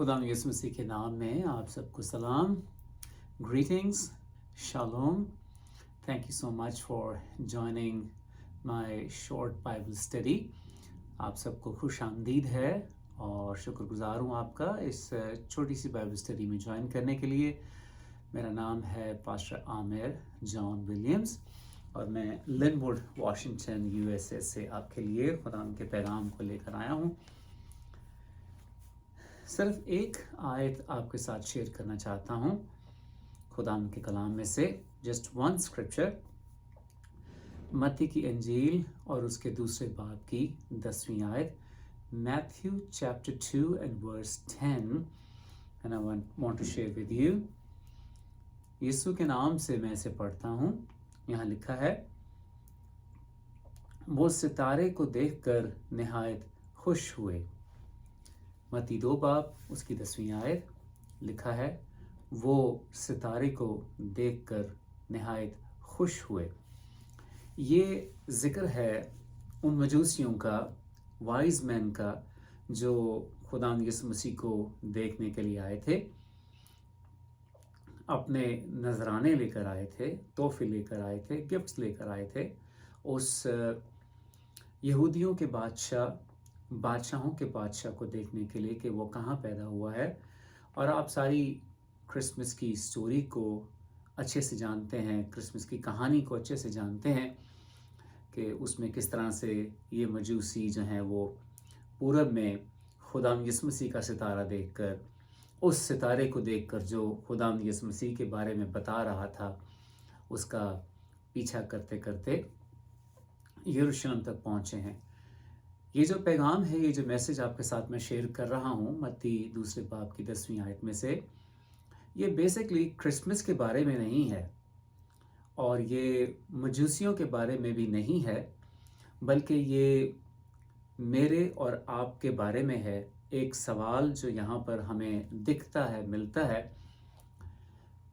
खुदा यीशु मसीह के नाम में आप सबको सलाम, greetings, shalom. Thank you so much for joining my short Bible study. आप सबको खुश आमदीद है और शुक्रगुजार हूँ आपका इस छोटी सी बाइबल स्टडी में ज्वाइन करने के लिए। मेरा नाम है पास्टर आमिर जॉन विलियम्स और मैं लिनवुड वाशिंगटन यूएसए से आपके लिए खुदा के पैगाम को लेकर आया हूँ। सिर्फ एक आयत आपके साथ शेयर करना चाहता हूँ खुदा के कलाम में से, जस्ट वन स्क्रिप्चर, मत्ती की इंजील और उसके दूसरे बाब की 10वीं आयत, Matthew chapter 2 and verse 10, and I want to share with you. यीशु के नाम से मैं इसे पढ़ता हूँ। यहाँ लिखा है, वो सितारे को देखकर निहायत खुश हुए। मत्ती 2 बाब उसकी 10वीं आयत लिखा है, वो सितारे को देखकर निहायत खुश हुए। ये जिक्र है उन मजूसियों का, वाइज मैन का, जो खुदा यीशु मसीह को देखने के लिए आए थे, अपने नजराने लेकर आए थे, तोहफे लेकर आए थे, गिफ्ट्स लेकर आए थे उस यहूदियों के बादशाहों के बादशाह को देखने के लिए कि वो कहाँ पैदा हुआ है। और आप सारी क्रिसमस की स्टोरी को अच्छे से जानते हैं, क्रिसमस की कहानी को अच्छे से जानते हैं कि उसमें किस तरह से ये मजूसी जो हैं वो पूरब में खुदा यीशु मसीह का सितारा देखकर, उस सितारे को देखकर जो खुदा यीशु मसीह के बारे में बता रहा था, उसका पीछा करते करते यरूशलेम तक पहुँचे हैं। ये जो पैगाम है, ये जो मैसेज आपके साथ मैं शेयर कर रहा हूँ मत्ती दूसरे बाब की 10वीं आयत में से, ये बेसिकली क्रिसमस के बारे में नहीं है और ये मजूसियों के बारे में भी नहीं है, बल्कि ये मेरे और आपके बारे में है। एक सवाल जो यहाँ पर हमें दिखता है, मिलता है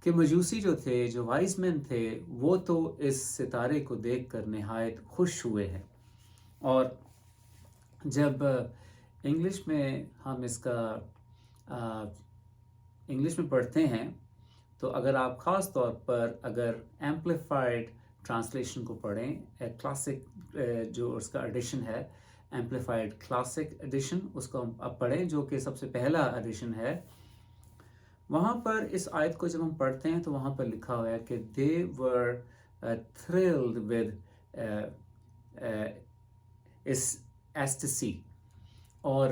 कि मजूसी जो थे, जो वाइज मैन थे, वो तो इस सितारे को देखकर निहायत खुश हुए हैं। और जब इंग्लिश में हम इसका इंग्लिश में पढ़ते हैं, तो अगर आप ख़ास तौर पर अगर एम्पलीफाइड ट्रांसलेशन को पढ़ें, क्लासिक जो उसका एडिशन है, एम्पलीफाइड क्लासिक एडिशन, उसको आप पढ़ें, जो कि सबसे पहला एडिशन है, वहाँ पर इस आयत को जब हम पढ़ते हैं तो वहाँ पर लिखा हुआ है कि दे वर थ्रिल्ड विद इस एस्टसी। और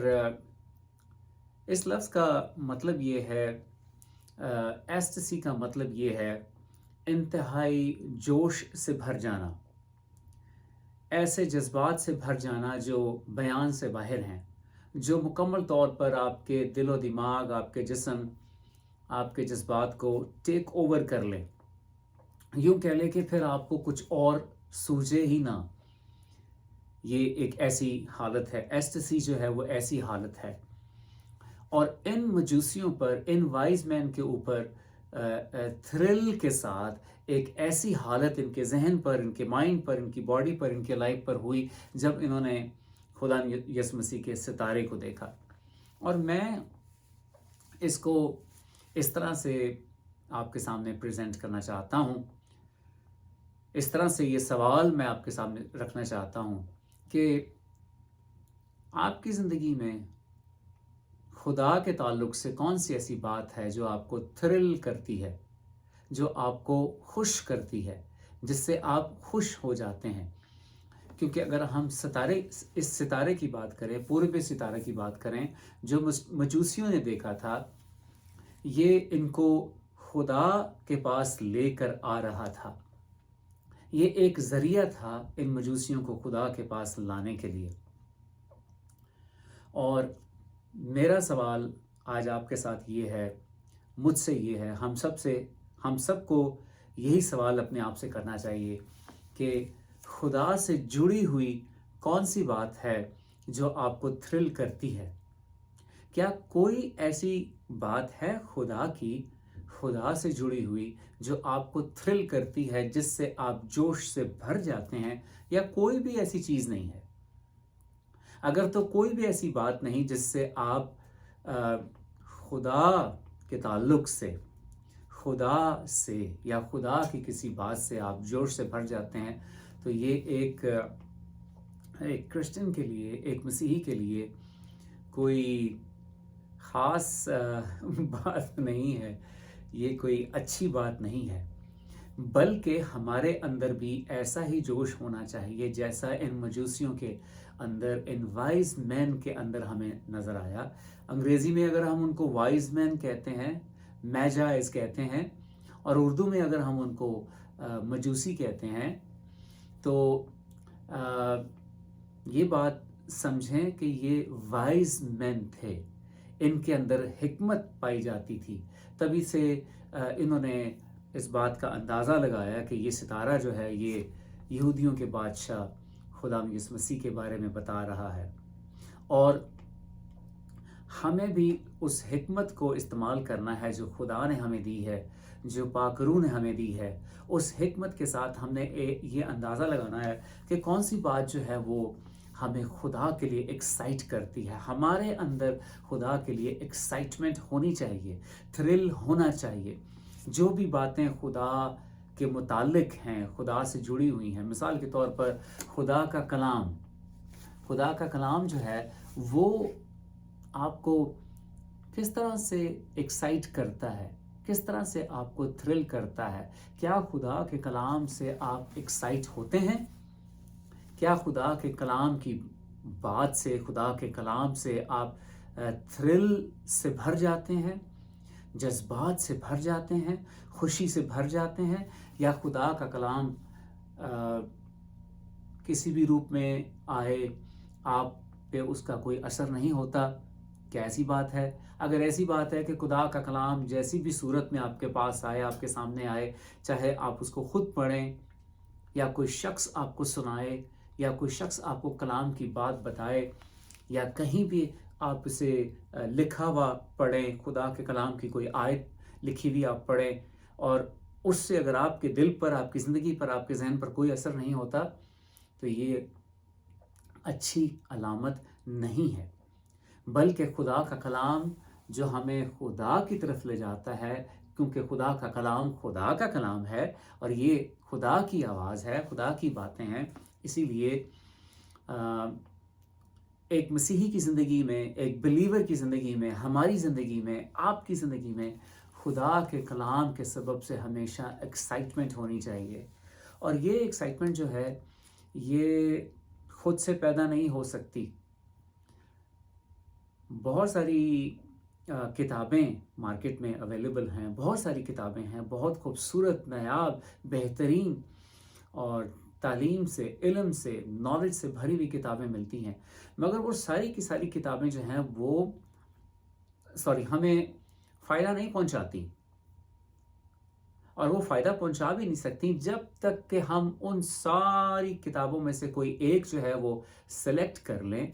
इस लफ्ज़ का मतलब ये है, एस्टसी का मतलब ये है इंतहाई जोश से भर जाना, ऐसे जज्बात से भर जाना जो बयान से बाहर हैं, जो मुकम्मल तौर पर आपके दिलो दिमाग, आपके जिस्म, आपके जज्बात को टेक ओवर कर लें। यूँ कह लें कि फिर आपको कुछ और सूझे ही ना। ये एक ऐसी हालत है, एस्टसी जो है वो ऐसी हालत है। और इन मजूसियों पर, इन वाइज मैन के ऊपर थ्रिल के साथ एक ऐसी हालत इनके जहन पर, इनके माइंड पर, इनकी बॉडी पर, इनके लाइफ पर हुई जब इन्होंने खुदा यीशु मसीह के सितारे को देखा। और मैं इसको इस तरह से आपके सामने प्रेजेंट करना चाहता हूँ, इस तरह से ये सवाल मैं आपके सामने रखना चाहता हूँ कि आपकी ज़िंदगी में खुदा के ताल्लुक़ से कौन सी ऐसी बात है जो आपको थ्रिल करती है, जो आपको खुश करती है, जिससे आप खुश हो जाते हैं। क्योंकि अगर हम इस सितारे की बात करें, पूर्वी सितारे की बात करें, जो मजूसियों ने देखा था, ये इनको खुदा के पास लेकर आ रहा था। ये एक ज़रिया था इन मजूसियों को खुदा के पास लाने के लिए। और मेरा सवाल आज आपके साथ ये है, मुझसे ये है, हम सबको यही सवाल अपने आप से करना चाहिए कि खुदा से जुड़ी हुई कौन सी बात है जो आपको थ्रिल करती है। क्या कोई ऐसी बात है खुदा से जुड़ी हुई जो आपको थ्रिल करती है, जिससे आप जोश से भर जाते हैं, या कोई भी ऐसी चीज़ नहीं है? अगर तो कोई भी ऐसी बात नहीं जिससे आप خدا کے تعلق سے، خدا سے یا خدا کی کسی بات سے آپ جوش سے بھر جاتے ہیں، تو یہ ایک کرسچن کے لیے، ایک مسیحی کے لیے کوئی خاص بات نہیں ہے، یہ کوئی اچھی بات نہیں ہے، بلکہ ہمارے اندر بھی ایسا ہی جوش ہونا چاہیے جیسا ان مجوسیوں کے اندر، ان وائز مین کے اندر ہمیں نظر آیا۔ انگریزی میں اگر ہم ان کو وائز مین کہتے ہیں، میجائز کہتے ہیں، اور اردو میں اگر ہم ان کو مجوسی کہتے ہیں، تو یہ بات سمجھیں کہ یہ وائز مین تھے، ان کے اندر حکمت پائی جاتی تھی، تبھی سے انہوں نے اس بات کا اندازہ لگایا کہ یہ ستارہ جو ہے یہ یہودیوں کے بادشاہ خدا یسوع مسیح کے بارے میں بتا رہا ہے، اور ہمیں بھی اس حکمت کو استعمال کرنا ہے جو خدا نے ہمیں دی ہے، جو پاک روح نے ہمیں دی ہے۔ اس حکمت کے ساتھ ہم نے یہ اندازہ لگانا ہے کہ کون سی بات جو ہے وہ ہمیں خدا کے لیے ایکسائٹ کرتی ہے۔ ہمارے اندر خدا کے لیے ایکسائٹمنٹ ہونی چاہیے، تھرل ہونا چاہیے۔ جو بھی باتیں خدا کے متعلق ہیں، خدا سے جڑی ہوئی ہیں، مثال کے طور پر خدا کا کلام جو ہے وہ آپ کو کس طرح سے ایکسائٹ کرتا ہے، کس طرح سے آپ کو تھرل کرتا ہے؟ کیا خدا کے کلام سے آپ ایکسائٹ ہوتے ہیں؟ کیا خدا کے کلام کی بات سے، خدا کے کلام سے آپ تھرل سے بھر جاتے ہیں، جذبات سے بھر جاتے ہیں، خوشی سے بھر جاتے ہیں، یا خدا کا کلام کسی بھی روپ میں آئے آپ پہ اس کا کوئی اثر نہیں ہوتا؟ کیا ایسی بات ہے؟ اگر ایسی بات ہے کہ خدا کا کلام جیسی بھی صورت میں آپ کے پاس آئے، آپ کے سامنے آئے، چاہے آپ اس کو خود پڑھیں یا کوئی شخص آپ کو سنائے یا کوئی شخص آپ کو کلام کی بات بتائے یا کہیں بھی آپ اسے لکھا ہوا پڑھیں، خدا کے کلام کی کوئی آیت لکھی ہوئی آپ پڑھیں، اور اس سے اگر آپ کے دل پر، آپ کی زندگی پر، آپ کے ذہن پر کوئی اثر نہیں ہوتا، تو یہ اچھی علامت نہیں ہے۔ بلکہ خدا کا کلام جو ہمیں خدا کی طرف لے جاتا ہے، کیونکہ خدا کا کلام ہے اور یہ خدا کی آواز ہے، خدا کی باتیں ہیں، اسی لیے ایک مسیحی کی زندگی میں، ایک بلیور کی زندگی میں، ہماری زندگی میں، آپ کی زندگی میں خدا کے کلام کے سبب سے ہمیشہ ایکسائٹمنٹ ہونی چاہیے، اور یہ ایکسائٹمنٹ جو ہے یہ خود سے پیدا نہیں ہو سکتی۔ بہت ساری کتابیں مارکیٹ میں اویلیبل ہیں، بہت ساری کتابیں ہیں، بہت خوبصورت، نایاب، بہترین اور تعلیم سے، علم سے، نالج سے بھری ہوئی کتابیں ملتی ہیں، مگر وہ ساری کی ساری کتابیں جو ہیں وہ ہمیں فائدہ نہیں پہنچاتی، اور وہ فائدہ پہنچا بھی نہیں سکتی جب تک کہ ہم ان ساری کتابوں میں سے کوئی ایک جو ہے وہ سلیکٹ کر لیں،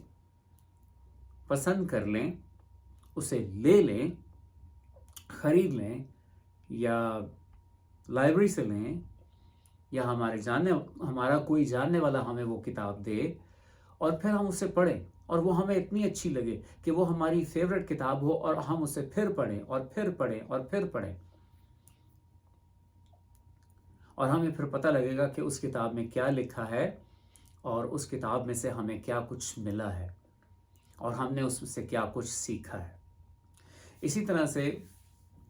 پسند کر لیں، اسے لے لیں، خرید لیں، یا لائبریری سے لیں، یا ہمارا کوئی جاننے والا ہمیں وہ کتاب دے، اور پھر ہم اسے پڑھیں، اور وہ ہمیں اتنی اچھی لگے کہ وہ ہماری فیوریٹ کتاب ہو، اور ہم اسے پھر پڑھیں اور پھر پڑھیں اور پھر پڑھیں، اور ہمیں پھر پتہ لگے گا کہ اس کتاب میں کیا لکھا ہے، اور اس کتاب میں سے ہمیں کیا کچھ ملا ہے، اور ہم نے اس سے کیا کچھ سیکھا ہے۔ اسی طرح سے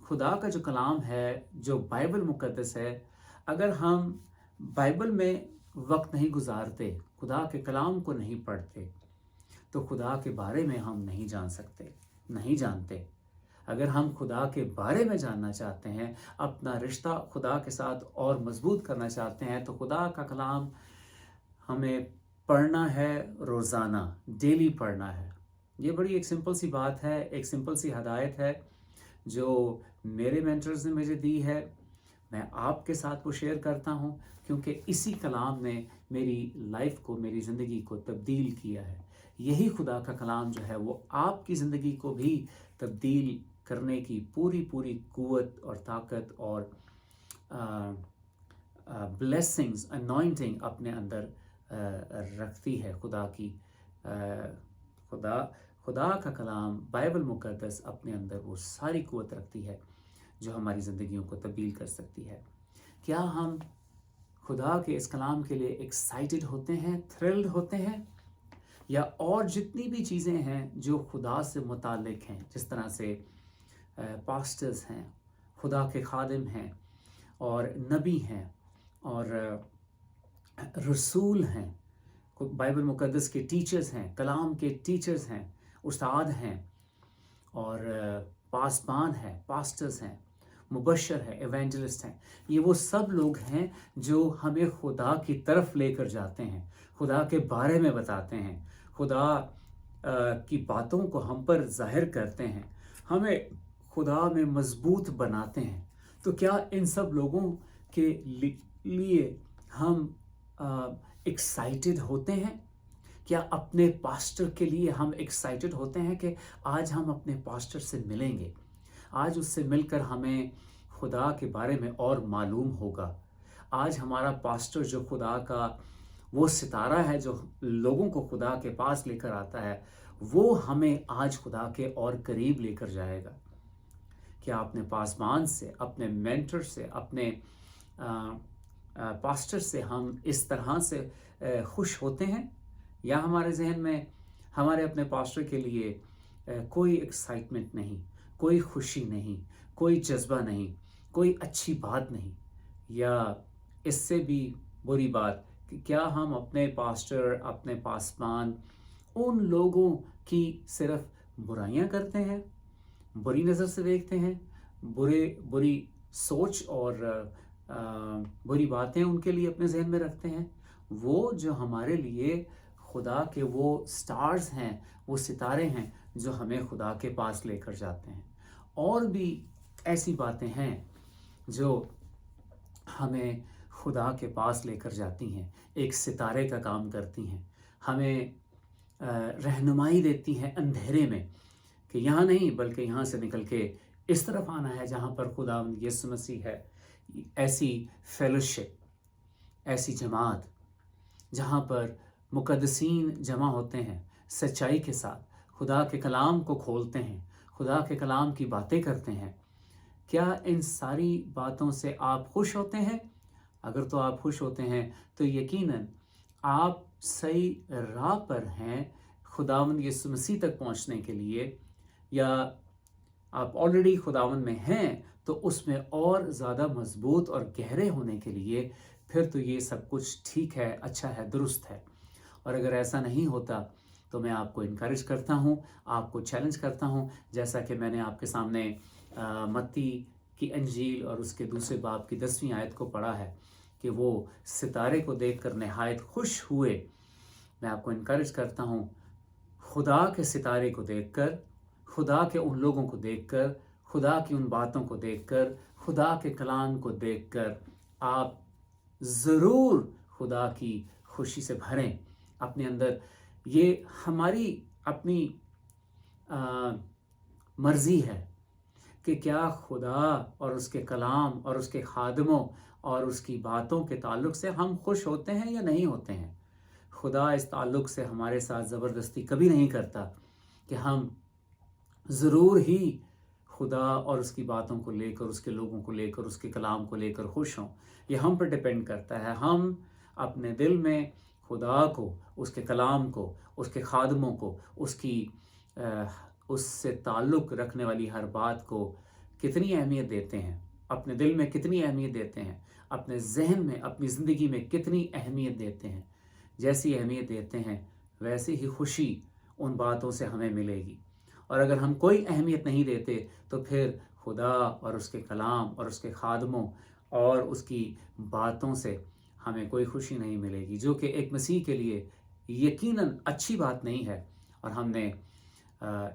خدا کا جو کلام ہے، جو بائبل مقدس ہے، اگر ہم بائبل میں وقت نہیں گزارتے، خدا کے کلام کو نہیں پڑھتے، تو خدا کے بارے میں ہم نہیں جانتے۔ اگر ہم خدا کے بارے میں جاننا چاہتے ہیں، اپنا رشتہ خدا کے ساتھ اور مضبوط کرنا چاہتے ہیں، تو خدا کا کلام ہمیں پڑھنا ہے، روزانہ، ڈیلی پڑھنا ہے۔ یہ بڑی ایک سمپل سی بات ہے، ایک سمپل سی ہدایت ہے جو میرے مینٹرز نے مجھے دی ہے، میں آپ کے ساتھ وہ شیئر کرتا ہوں، کیونکہ اسی کلام نے میری لائف کو، میری زندگی کو تبدیل کیا ہے۔ یہی خدا کا کلام جو ہے وہ آپ کی زندگی کو بھی تبدیل کرنے کی پوری قوت اور طاقت اور بلیسنگز، انوائنٹنگ اپنے اندر رکھتی ہے۔ खुदा का कलाम बाइबल मुक़द्दस अपने अंदर वो सारी क़ुव्वत रखती है जो हमारी ज़िंदगियों को तब्दील कर सकती है। क्या हम खुदा के इस कलाम के लिए एक्साइटेड होते हैं, थ्रिल्ड होते हैं? या और जितनी भी चीज़ें हैं जो खुदा से मुताल्लिक़ हैं, जिस तरह से पास्टर्स हैं, खुदा के खादिम हैं और नबी हैं और रसूल हैं, बाइबल मुक़द्दस के टीचर्स हैं, कलाम के टीचर्स हैं, उस्ताद हैं और पासबान हैं, पास्टर्स हैं, मुबशर है, एवेंजलिस्ट हैं। ये वो सब लोग हैं जो हमें खुदा की तरफ लेकर जाते हैं, खुदा के बारे में बताते हैं, खुदा की बातों को हम पर ज़ाहिर करते हैं, हमें खुदा में मजबूत बनाते हैं। तो क्या इन सब लोगों के लिए हम एक्साइटेड होते हैं? क्या अपने पास्टर के लिए हम एक्साइटेड होते हैं कि आज हम अपने पास्टर से मिलेंगे, आज उससे मिलकर हमें खुदा के बारे में और मालूम होगा। आज हमारा पास्टर जो खुदा का वो सितारा है जो लोगों को खुदा के पास लेकर आता है, वो हमें आज खुदा के और करीब लेकर जाएगा। क्या अपने पासबान से, अपने मेंटर से, अपने पास्टर से हम इस तरह से खुश होते हैं, या हमारे जहन में हमारे अपने पास्टर के लिए कोई एक्साइटमेंट नहीं, कोई खुशी नहीं, कोई जज्बा नहीं, कोई अच्छी बात नहीं? या इससे भी बुरी बात कि क्या हम अपने पास्टर, अपने पासबान, उन लोगों की सिर्फ बुराइयां करते हैं, बुरी नज़र से देखते हैं, बुरी सोच और बुरी बातें उनके लिए अपने जहन में रखते हैं? वो जो हमारे लिए खुदा के वो स्टार्स हैं, वो सितारे हैं जो हमें खुदा के पास लेकर जाते हैं। और भी ऐसी बातें हैं जो हमें खुदा के पास लेकर जाती हैं, एक सितारे का काम करती हैं, हमें रहनुमाई देती हैं अंधेरे में कि यहाँ नहीं बल्कि यहाँ से निकल के इस तरफ आना है जहाँ पर खुदा यीशु मसीह है। ऐसी फेलोशिप, ऐसी जमात जहाँ पर मुक़द्दसीन जमा होते हैं, सच्चाई के साथ खुदा के कलाम को खोलते हैं, खुदा के कलाम की बातें करते हैं। क्या इन सारी बातों से आप खुश होते हैं? अगर तो आप खुश होते हैं तो यकीनन आप सही राह पर हैं खुदावंद यीशु मसीह तक पहुंचने के लिए, या आप ऑलरेडी खुदावंद में हैं तो उसमें और ज़्यादा मजबूत और गहरे होने के लिए फिर तो ये सब कुछ ठीक है, अच्छा है, दुरुस्त है। और अगर ऐसा नहीं होता तो मैं आपको इनकरेज करता हूँ, आपको चैलेंज करता हूँ, जैसा कि मैंने आपके सामने मत्ती की अंजील और उसके दूसरे बाब की 10वीं आयत को पढ़ा है कि वो सितारे को देखकर नहायत खुश हुए। मैं आपको इनकरेज करता हूँ, खुदा के सितारे को देखकर, खुदा के उन लोगों को देखकर, खुदा की उन बातों को देखकर, खुदा के कलाम को देखकर आप ज़रूर खुदा की खुशी से भरें अपने अंदर। ये हमारी अपनी मर्ज़ी है कि क्या खुदा और उसके कलाम और उसके खादमों और उसकी बातों के ताल्लुक़ से हम खुश होते हैं या नहीं होते हैं। खुदा इस ताल्लुक़ से हमारे साथ ज़बरदस्ती कभी नहीं करता कि हम ज़रूर ही खुदा और उसकी बातों को लेकर, उसके लोगों को लेकर, उसके कलाम को लेकर खुश हों। ये हम पर डिपेंड करता है। हम अपने दिल में खुदा को, उसके कलाम को, उसके खादमों को, उससे ताल्लुक़ रखने वाली हर बात को कितनी अहमियत देते हैं, अपने दिल में कितनी अहमियत देते हैं, अपने जहन में, अपनी ज़िंदगी में कितनी अहमियत देते हैं। जैसी अहमियत देते हैं वैसी ही खुशी उन बातों से हमें मिलेगी। और अगर हम कोई अहमियत नहीं देते तो फिर खुदा और उसके कलाम और उसके खादमों और उसकी बातों से हमें कोई खुशी नहीं मिलेगी, जो कि एक मसीह के लिए यकीनन अच्छी बात नहीं है। और हमने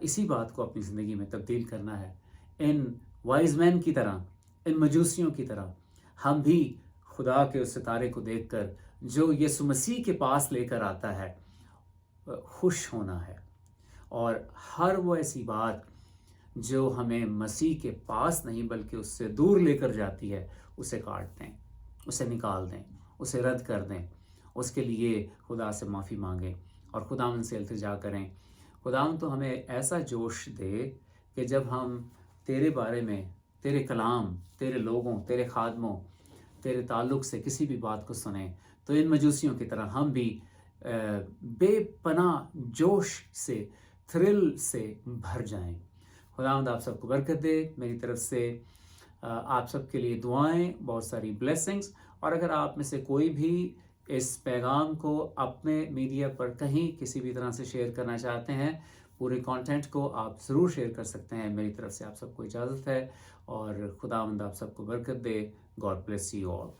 इसी बात को अपनी ज़िंदगी में तब्दील करना है। इन वाइज मैन की तरह, इन मजूसियों की तरह हम भी खुदा के उस सितारे को देखकर जो यीशु मसीह के पास लेकर आता है खुश होना है। और हर वो ऐसी बात जो हमें मसीह के पास नहीं बल्कि उससे दूर लेकर जाती है, उसे काट दें, उसे निकाल दें, उसे रद्द कर दें। उसके लिए खुदा से माफ़ी मांगें और खुदावंद से इल्तिजा करें, खुदावंद तो हमें ऐसा जोश दे कि जब हम तेरे बारे में, तेरे कलाम, तेरे लोगों, तेरे खादमों, तेरे ताल्लुक़ से किसी भी बात को सुने तो इन मजूसियों की तरह हम भी बेपनाह जोश से, थ्रिल से भर जाएं। खुदावंद आप सबको बरकत दे। मेरी तरफ से आप सबके लिए दुआएं, बहुत सारी ब्लेसिंग्स। और अगर आप में से कोई भी इस पैगाम को अपने मीडिया पर कहीं किसी भी तरह से शेयर करना चाहते हैं, पूरे कंटेंट को आप ज़रूर शेयर कर सकते हैं। मेरी तरफ से आप सबको इजाज़त है और खुदावंद आप सबको बरकत दे। God bless you all.